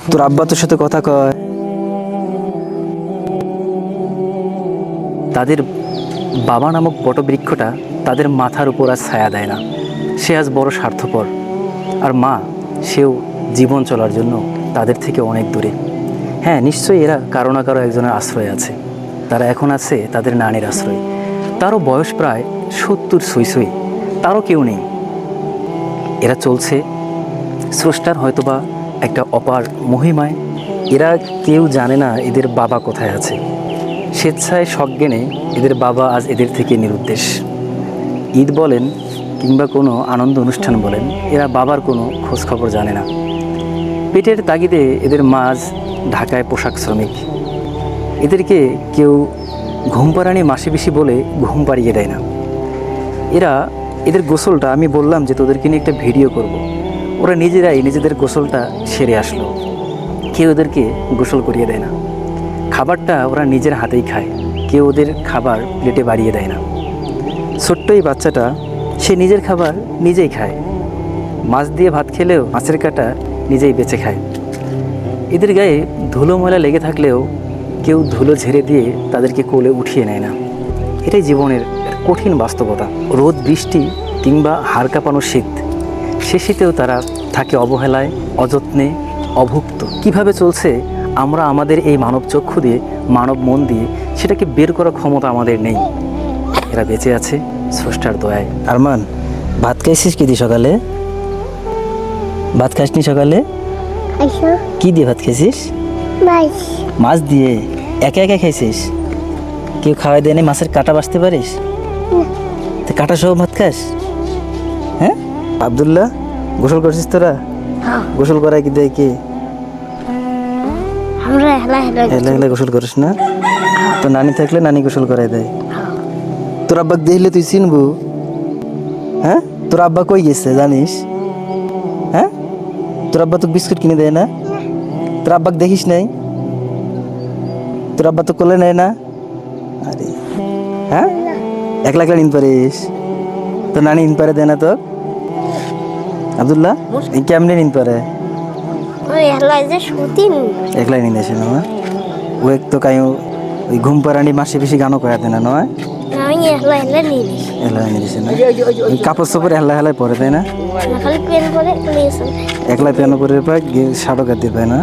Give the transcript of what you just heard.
তোর আব্বা তোর সাথে কথা কয়? তাদের বাবা নামক বটবৃক্ষটা তাদের মাথার উপর আর ছায়া দেয় না। সে আজ বড় স্বার্থপর। আর মা, সেও জীবন চলার জন্য তাদের থেকে অনেক দূরে। হ্যাঁ, নিশ্চয়ই এরা কারো না কারো একজনের আশ্রয় আছে। তারা এখন আছে তাদের নানির আশ্রয়। তারও বয়স প্রায় 70 ছুঁই। তারও কেউ নেই। এরা চলছে স্রষ্টার হয়তোবা একটা অপার মহিমায়। এরা কেউ জানে না এদের বাবা কোথায় আছে। স্বেচ্ছায় সজ্ঞানে এদের বাবা আজ এদের থেকে নিরুদ্দেশ। ঈদ বলেন কিংবা কোনো আনন্দ অনুষ্ঠান বলেন, এরা বাবার কোনো খোঁজখবর জানে না। পেটের তাগিদে এদের মা আজ ঢাকায় পোশাক শ্রমিক। এদেরকে কেউ ঘুম পাড়ানি মাসে বেশি বলে ঘুম পাড়িয়ে দেয় না। এদের গোসলটা, আমি বললাম যে তোদেরকে নিয়ে একটা ভিডিও করব। ওরা নিজেরাই নিজেদের গোসলটা সেরে আসলো। কেউ ওদেরকে গোসল করিয়ে দেয় না। খাবারটা ওরা নিজের হাতেই খায়। কেউ ওদের খাবার প্লেটে বাড়িয়ে দেয় না। ছোট্ট এই বাচ্চাটা, সে নিজের খাবার নিজেই খায়। মাছ দিয়ে ভাত খেলেও মাছের কাঁটা নিজেই বেছে খায়। এদের গায়ে ধুলো ময়লা লেগে থাকলেও কেউ ধুলো ঝেড়ে দিয়ে তাদেরকে কোলে উঠিয়ে নেয় না। এটাই জীবনের কঠিন বাস্তবতা। রোদ, বৃষ্টি কিংবা হাড় কাঁপানো শীত, সে শীতেও তারা থাকে অবহেলায়, অযত্নে, অভুক্ত। কিভাবে চলছে আমরা আমাদের এই মানব চক্ষু দিয়ে, মানব মন দিয়ে সেটাকে বের করার ক্ষমতা আমাদের নেই। এরা বেঁচে আছে স্রষ্টার দয়ায়। আরমান, ভাত খাইছিস কি দিয়ে সকালে? ভাত খাসনি সকালে? কি দিয়ে ভাত খেয়েছিস? মাছ দিয়ে? একা একা খাইছিস? কেউ খাওয়াই দেয়নি? মাছের কাঁটা বাছতে পারিস? কাঁটা সহ ভাত খাস? হ্যাঁ আব্দুল্লাহ, গোসল করছিস তোরা? গোসল করাই কি দেয় কে? হেলা গোসল করিস না? তো নানি থাকলে নানি গোসল করাই দেয়। তোর আব্বাক দেখলে তুই চিনবু? হ্যাঁ, তোর আব্বা কই গেছে জানিস? হ্যাঁ, তোর আব্বা তো বিস্কুট কিনে দেয় না? তোর আব্বাক দেখিস নাই? তোর আব্বা তো কোলে নেয় না? আরে হ্যাঁ, একলা একলা নিন পারিস? তো নানি নিন পারে দেয় না তো? আব্দুল্লাহ, কেমনে নিন পারে? একলাই নিন আসে না? ও এক তো কায়ু ওই ঘুম পাড়ানি মাসে বেশি গানও করাতে না নয়? কাপড় চোপড় হেলা পরে, তাই না? একলা পেন করে পায়, শাড়ো কাটতে পায় না?